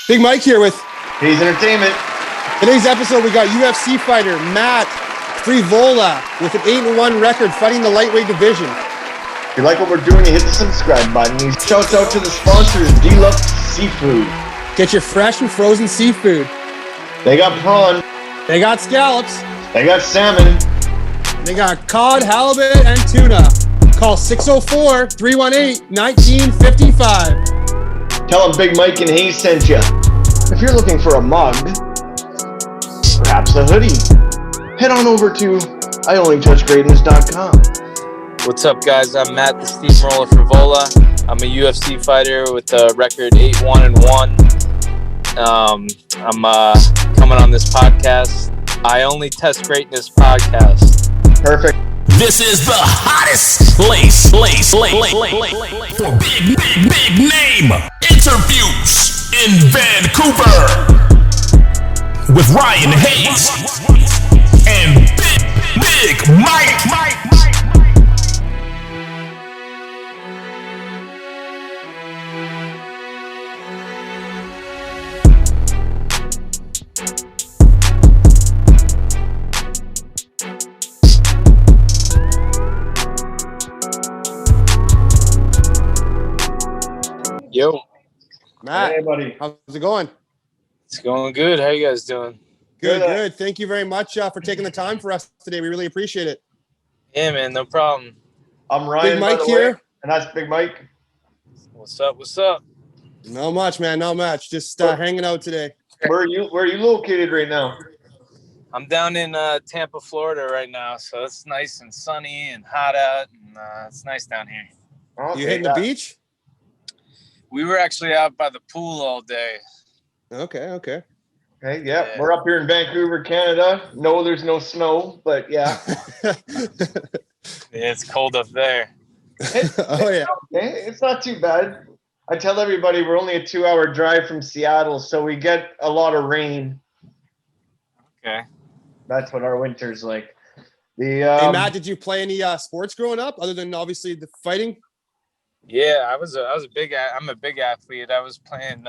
Big Mike here with Hayes Entertainment. today's episode. We got UFC fighter Matt Frevola with an 8-1 record fighting the lightweight division. If you like what we're doing, you hit the subscribe button. Shouts out to the sponsors, Deluxe Seafood. Get your fresh and frozen seafood. They got prawn. They got scallops. They got salmon. They got cod, halibut, and tuna. Call 604-318-1955. Tell them Big Mike and Hayes sent you. If you're looking for a mug, perhaps a hoodie, head on over to IOnlyTouchGreatness.com. What's up, guys? I'm Matt, the Steamroller Frevola. I'm a UFC fighter with a record 8-1-1. I'm coming on this podcast, I Only Test Greatness podcast. Perfect. This is the hottest place for big name interviews in Vancouver with Ryan Hayes and Big Mike. Yo, Matt, Hey, buddy. how's it going? it's going good. How you guys doing? Good. Thank you very much for taking the time for us today. We really appreciate it. Yeah, man, no problem. I'm Ryan, Big Mike by the here. way, and that's Big Mike. What's up? Not much, man. Not much. Just hanging out today. Where are you located right now? I'm down in Tampa, Florida right now, so it's nice and sunny and hot out, and it's nice down here. Okay, You hitting the beach? We were actually out by the pool all day. Okay. Okay, yeah. Yeah. We're up here in Vancouver, Canada. No, there's no snow, but yeah. Yeah, it's cold up there. Oh, yeah. Okay, it's not too bad. I tell everybody we're only a 2-hour drive from Seattle, so we get a lot of rain. Okay. That's what our winter's like. Hey, Matt, did you play any sports growing up other than obviously the fighting? Yeah, I'm a big athlete. I was playing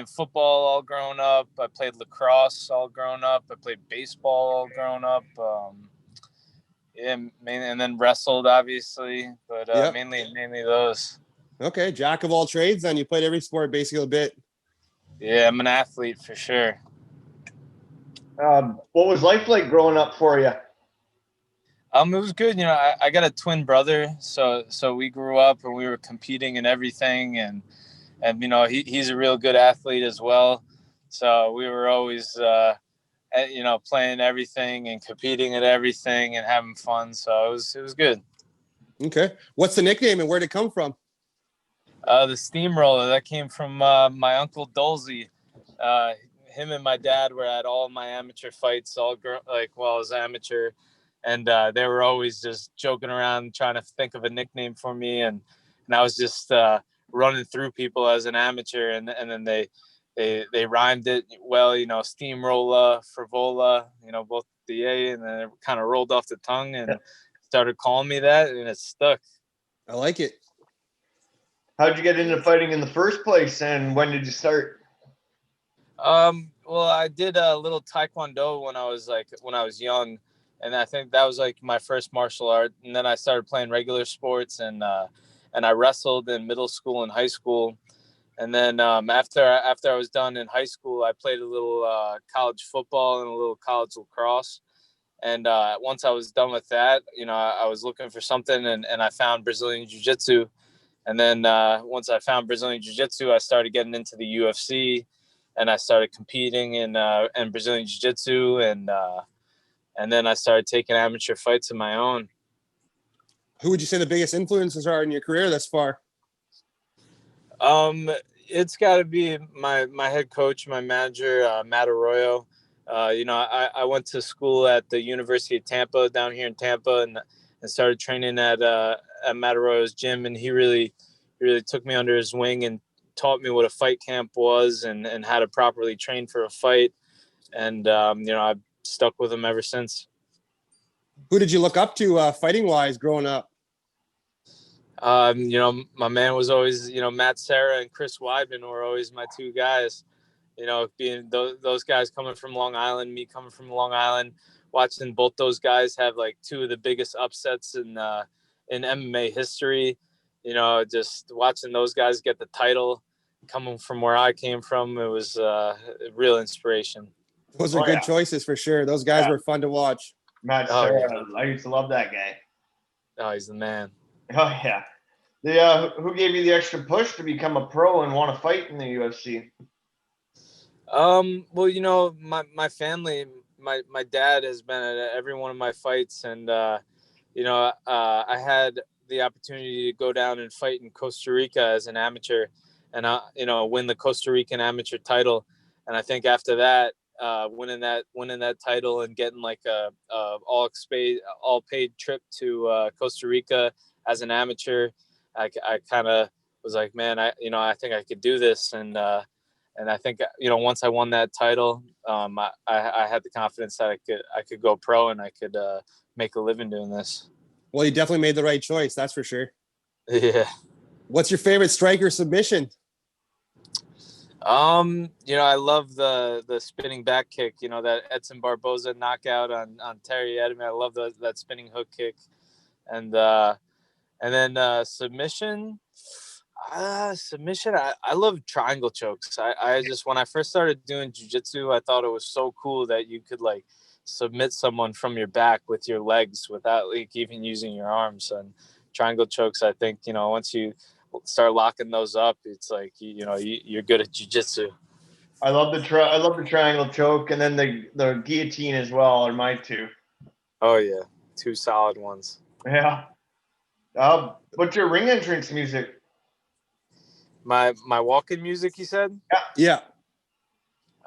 football all grown up. I played lacrosse all grown up. I played baseball all grown up. And then wrestled obviously, but Yep. mainly those. Okay, jack of all trades. Then you played every sport basically a bit. Yeah, I'm an athlete for sure. what was life like growing up for you? It was good. You know, I got a twin brother, so we grew up and we were competing in everything, and you know he's a real good athlete as well. So we were always playing everything and competing at everything and having fun. So it was good. Okay, what's the nickname and where'd it come from? The Steamroller, that came from my uncle Dolzy. Him and my dad were at all my amateur fights, while I was amateur. And they were always just joking around, trying to think of a nickname for me. And I was just running through people as an amateur. And then they rhymed it well, you know, Steamroller, Frevola, you know, both the A, and then it kind of rolled off the tongue and started calling me that, and it stuck. I like it. How'd you get into fighting in the first place, and when did you start? Well, I did a little Taekwondo when I was young. And I think that was like my first martial art. And then I started playing regular sports, and I wrestled in middle school and high school. And then after I was done in high school, I played a little college football and a little college lacrosse. And once I was done with that, you know, I was looking for something, and I found Brazilian Jiu-Jitsu. And then once I found Brazilian Jiu-Jitsu, I started getting into the UFC, and I started competing in Brazilian Jiu-Jitsu, and then I started taking amateur fights of my own. Who would you say the biggest influences are in your career thus far? It's got to be my head coach, my manager, Matt Arroyo. You know, I went to school at the University of Tampa down here in Tampa, and started training at Matt Arroyo's gym, and he really took me under his wing and taught me what a fight camp was and how to properly train for a fight. And you know, I've stuck with him ever since. Who did you look up to fighting wise growing up? You know, my man was always, you know, Matt Serra and Chris Weidman were always my two guys. being those guys coming from Long Island, me coming from Long Island, watching both those guys have like two of the biggest upsets in MMA history. Just watching those guys get the title, coming from where I came from, it was a real inspiration. Those are good choices for sure. Those guys were fun to watch. Matt Serra, I used to love that guy. Oh, he's the man. Oh yeah. Who gave you the extra push to become a pro and want to fight in the UFC? Well, my family, my dad has been at every one of my fights, and I had the opportunity to go down and fight in Costa Rica as an amateur, and win the Costa Rican amateur title. And I think after that, winning that title and getting like a all paid trip to Costa Rica as an amateur, I kind of was like, man, I think I could do this, and I think once I won that title, I had the confidence that I could go pro and I could make a living doing this. Well, you definitely made the right choice, that's for sure. Yeah. What's your favorite striker submission? I love the spinning back kick, that Edson Barboza knockout on Terry Edmond. I love that spinning hook kick. And then submission, I love triangle chokes. I just, when I first started doing jiu-jitsu, I thought it was so cool that you could like submit someone from your back with your legs without like even using your arms. And triangle chokes, I think, once you start locking those up, it's like you're good at jiu-jitsu. I love the triangle choke, and then the guillotine as well are my two. Oh yeah, two solid ones. Yeah. What's your ring entrance music? My walk-in music, you said? Yeah.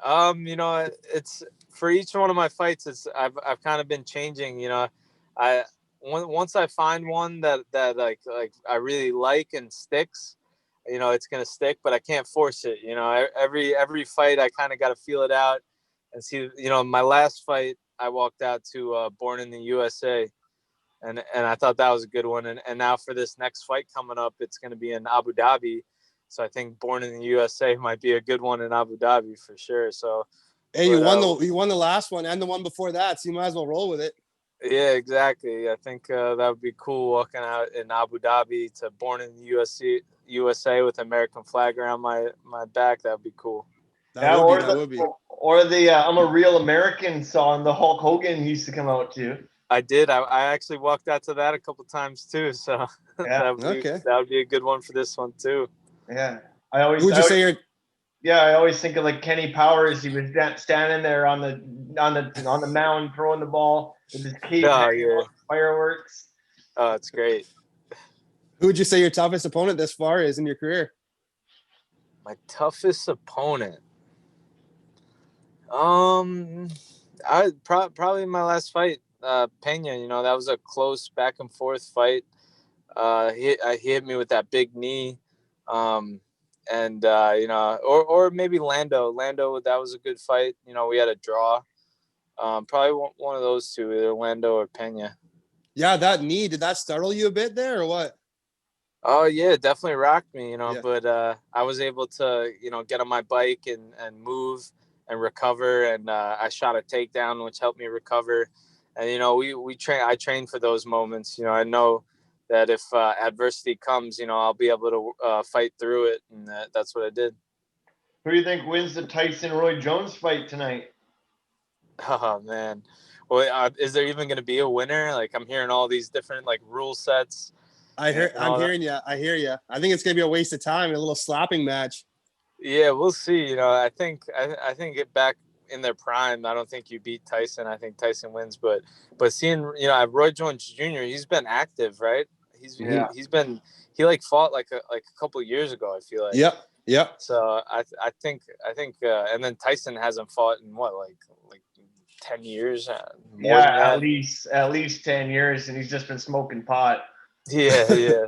It's for each one of my fights. I've kind of been changing. Once I find one that like I really like and sticks, it's gonna stick. But I can't force it. Every fight I kind of got to feel it out and see. My last fight I walked out to Born in the USA, and I thought that was a good one. And now for this next fight coming up, it's gonna be in Abu Dhabi. So I think Born in the USA might be a good one in Abu Dhabi for sure. So, hey, you won the last one and the one before that, so you might as well roll with it. Yeah, exactly. I think that would be cool walking out in Abu Dhabi to Born in the USA with American flag around my back. That would be cool. That would be. Or the I'm a Real American song the Hulk Hogan used to come out to. I did. I actually walked out to that a couple times too. So that would be a good one for this one too. Yeah, I always think of like Kenny Powers. He was standing there on the mound throwing the ball with his cape, fireworks. Oh, it's great. Who would you say your toughest opponent this far is in your career? My toughest opponent. Probably my last fight, Pena. That was a close back and forth fight. He hit me with that big knee. Or maybe Lando, that was a good fight. We had a draw. Probably one of those two, either Lando or Pena. Yeah, that knee, did that startle you a bit there or what? Oh yeah, it definitely rocked me, but I was able to, get on my bike and move and recover, and I shot a takedown, which helped me recover. And I train for those moments. I know that if adversity comes, I'll be able to fight through it, and that's what I did. Who do you think wins the Tyson-Roy Jones fight tonight? Oh man, well, is there even going to be a winner? Like, I'm hearing all these different like rule sets. I'm hearing you. I hear you. I think it's going to be a waste of time, a little slapping match. Yeah, we'll see. I think it back in their prime, I don't think you beat Tyson. I think Tyson wins, but seeing Roy Jones Jr., he's been active, right? He like fought like a couple of years ago, I feel like. Yep. So I think and then Tyson hasn't fought in what like 10 years. More than that. at least 10 years, and he's just been smoking pot. Yeah.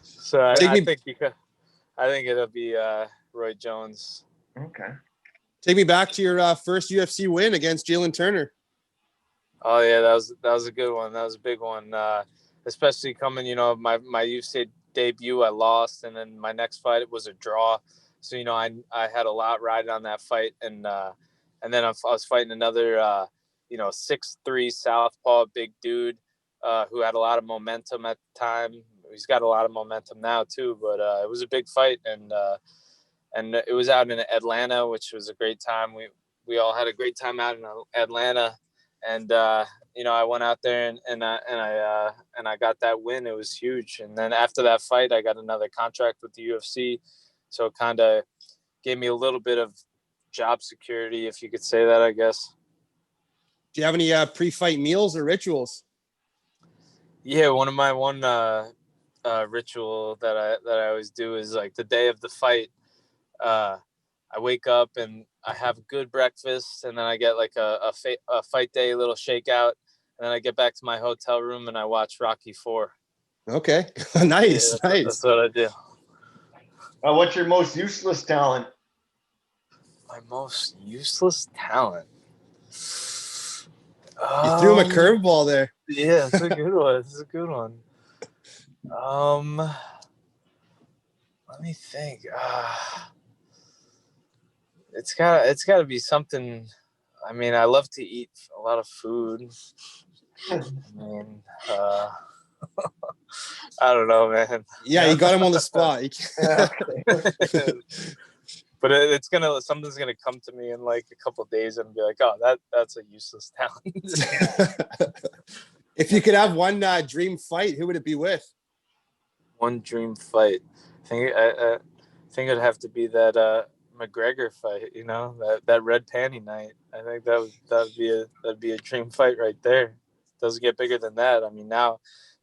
So I think it'll be Roy Jones. Okay. Take me back to your first UFC win against Jalen Turner. Oh yeah, that was a good one. That was a big one. Especially coming, my UFC debut, I lost, and then my next fight it was a draw. So, I had a lot riding on that fight. And then I was fighting another, 6'3" southpaw, big dude, who had a lot of momentum at the time. He's got a lot of momentum now too, but it was a big fight. And it was out in Atlanta, which was a great time. We all had a great time out in Atlanta. And, I went out there and I got that win. It was huge. And then after that fight, I got another contract with the UFC. So it kind of gave me a little bit of job security, if you could say that, I guess. Do you have any pre-fight meals or rituals? Yeah, one ritual that I always do is like the day of the fight. I wake up and I have a good breakfast, and then I get like a fight day little shakeout, and then I get back to my hotel room and I watch Rocky IV. Okay, nice, yeah, nice. That's what I do. What's your most useless talent? My most useless talent. You threw him a curveball there. Yeah, it's a good one. It's a good one. Let me think. It's got to be something. I mean, I love to eat a lot of food. I mean, I don't know, man. Yeah, you got him on the spot. But something's gonna come to me in like a couple of days and be like, oh, that's a useless talent. If you could have one dream fight, who would it be with? One dream fight. I think it'd have to be that McGregor fight. That red panty night. I think that'd be a dream fight right there. Doesn't get bigger than that. I mean, now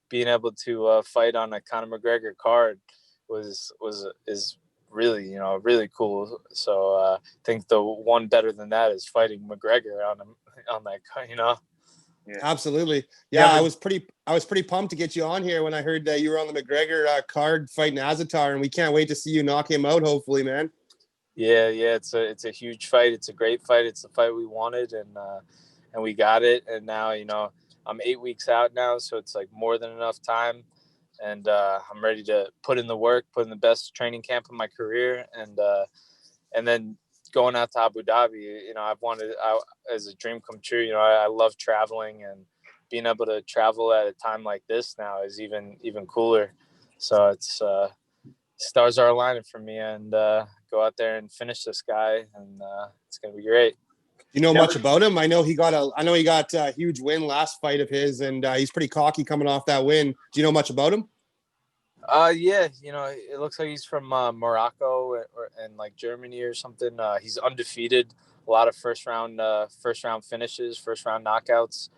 being able to fight on a Conor McGregor card is really, really cool. So I think the one better than that is fighting McGregor on that card, Yeah. Absolutely. Yeah, I was pretty pumped to get you on here when I heard that you were on the McGregor card fighting Azatar, and we can't wait to see you knock him out, hopefully, man. Yeah, it's a huge fight. It's a great fight. It's the fight we wanted, and we got it. And now, I'm 8 weeks out now, so it's like more than enough time. And I'm ready to put in the work, put in the best training camp of my career, and then going out to Abu Dhabi. As a dream come true. I love traveling, and being able to travel at a time like this now is even cooler. So it's stars are aligning for me, and go out there and finish this guy, and it's gonna be great. You know much about him? I know he got a huge win last fight of his, and he's pretty cocky coming off that win. Do you know much about him? Yeah, it looks like he's from Morocco and like Germany or something. He's undefeated. A lot of first round finishes, first round knockouts.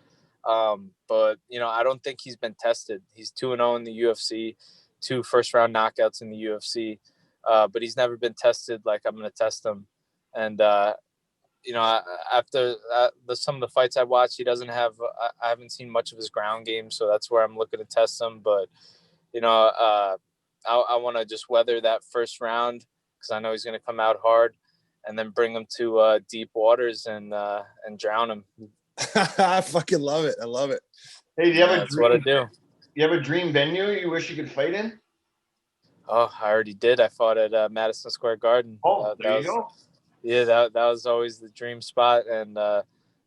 But I don't think he's been tested. He's 2-0 in the UFC, 2 first round knockouts in the UFC. But he's never been tested like I'm going to test him. And after some of the fights I watched, he doesn't have. I haven't seen much of his ground game, so that's where I'm looking to test him. But I want to just weather that first round because I know he's going to come out hard, and then bring him to deep waters and drown him. I fucking love it. I love it. Hey, do you have a That's dream? what I do. You have a dream venue you wish you could fight in? Oh, I already did. I fought at Madison Square Garden. There you go. Yeah, that was always the dream spot, and I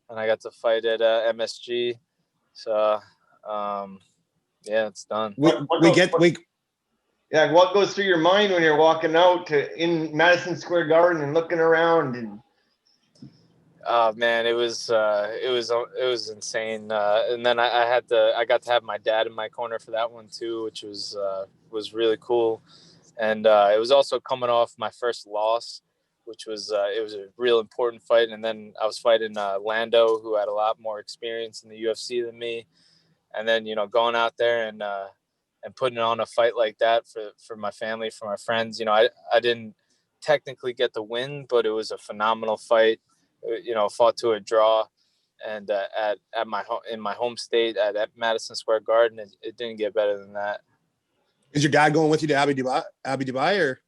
got to fight at MSG. So, yeah, it's done. What goes through your mind when you're walking out in Madison Square Garden and looking around? And oh man, it was insane. And then I got to have my dad in my corner for that one too, which was really cool. And it was also coming off my first loss, which was it was a real important fight. And then I was fighting Lando, who had a lot more experience in the UFC than me. And then going out there and putting on a fight like that for my family, for my friends. I didn't technically get the win, but it was a phenomenal fight. Fought to a draw, and in my home state at Madison Square Garden, it didn't get better than that. Is your dad going with you to Abu Dhabi or?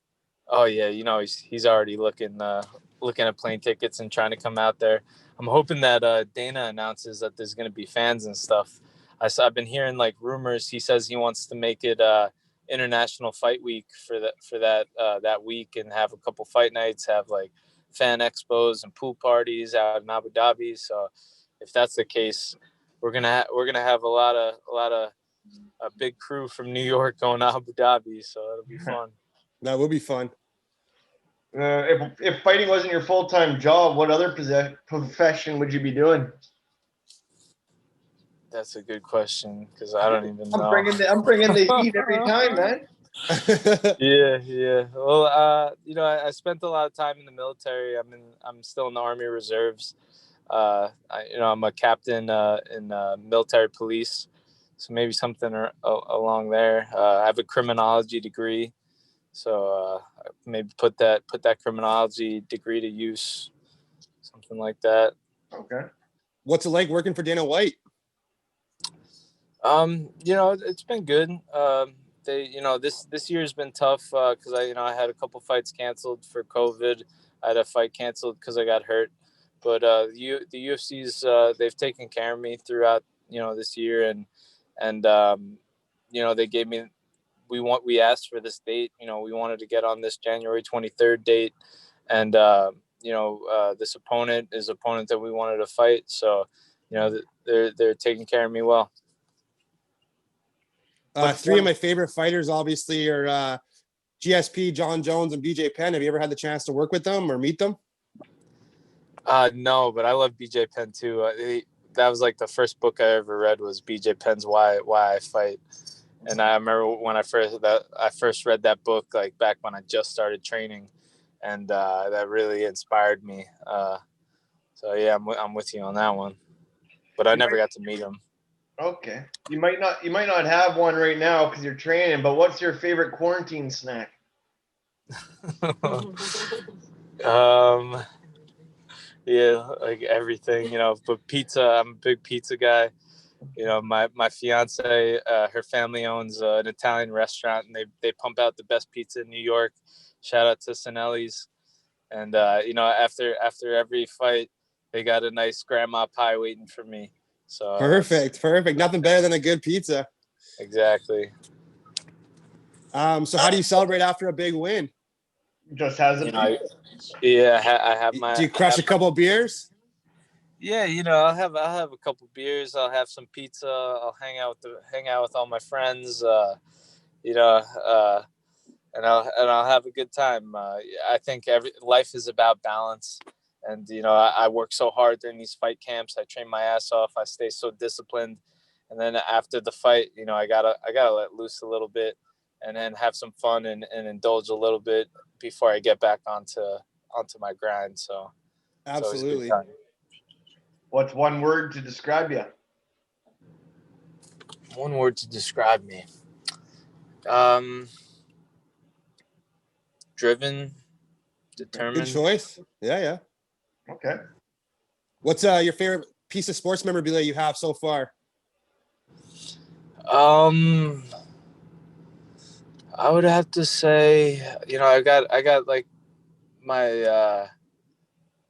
Oh yeah, he's already looking at plane tickets and trying to come out there. I'm hoping that Dana announces that there's going to be fans and stuff. I've been hearing like rumors. He says he wants to make it international fight week for that week, and have a couple fight nights, have like fan expos and pool parties out in Abu Dhabi. So if that's the case, we're gonna have a big crew from New York going to Abu Dhabi. So it'll be fun. That will be fun. If fighting wasn't your full-time job, what other profession would you be doing? That's a good question, because I don't even know. I'm bringing the heat every time, man. Yeah. Well, I spent a lot of time in the military. I'm still in the Army Reserves. I'm a captain in military police, so maybe something along there. I have a criminology degree, so maybe put that criminology degree to use, something like that. Okay. What's it like working for Dana White? It's been good. This year's been tough because I had a couple fights canceled for COVID. I had a fight canceled because I got hurt. But the UFC's they've taken care of me throughout this year, and they gave me we asked for this date. We wanted to get on this January 23rd date, and this opponent is opponent that we wanted to fight. So they're taking care of me well. Three of my favorite fighters, obviously, are GSP, John Jones, and BJ Penn. Have you ever had the chance to work with them or meet them? No, but I love BJ Penn too. That was like the first book I ever read was BJ Penn's Why I Fight, and I remember when I first read that book, like back when I just started training, and that really inspired me. So yeah, I'm with you on that one, but I never got to meet him. Okay. You might not have one right now because you're training, but what's your favorite quarantine snack? Yeah, like everything, but pizza, I'm a big pizza guy. My fiance, her family owns an Italian restaurant, and they pump out the best pizza in New York. Shout out to Sinelli's. And after every fight, they got a nice grandma pie waiting for me. So perfect. Nothing better than a good pizza. Exactly. So how do you celebrate after a big win? Just has a I have my. Do you crush a couple of beers? Yeah, I'll have a couple of beers. I'll have some pizza. I'll hang out with all my friends. And I'll have a good time. I think life is about balance. And, I work so hard during these fight camps. I train my ass off. I stay so disciplined. And then after the fight, I gotta let loose a little bit, and then have some fun and indulge a little bit before I get back onto my grind. So absolutely. What's one word to describe you? One word to describe me. Driven, determined. Good choice. Yeah. Okay. What's your favorite piece of sports memorabilia you have so far? I would have to say, I got like my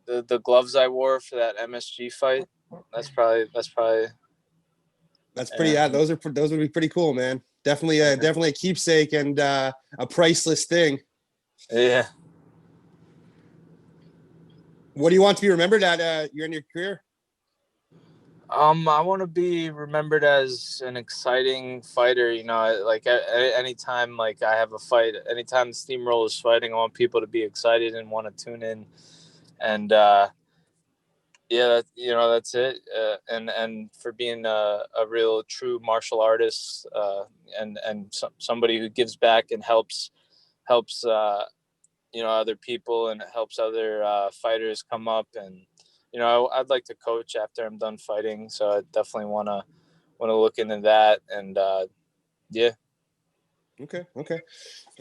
the gloves I wore for that MSG fight. That's probably. That's pretty. Yeah, those would be pretty cool, man. Definitely a keepsake and a priceless thing. Yeah. What do you want to be remembered at your end of your career? I want to be remembered as an exciting fighter. Like anytime like I have a fight, anytime the Steamroller is fighting, I want people to be excited and want to tune in. And that's it. And for being a real true martial artist, and somebody who gives back and helps other people and helps other fighters come up. And I'd like to coach after I'm done fighting, so I definitely want to look into that. And yeah. Okay.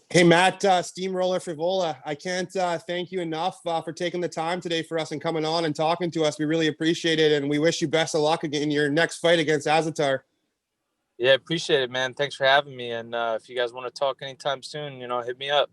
Hey, Matt, Steamroller Frevola, I can't thank you enough for taking the time today for us and coming on and talking to us. We really appreciate it, and we wish you best of luck in your next fight against Azatar. Yeah, appreciate it, man. Thanks for having me. And if you guys want to talk anytime soon, hit me up.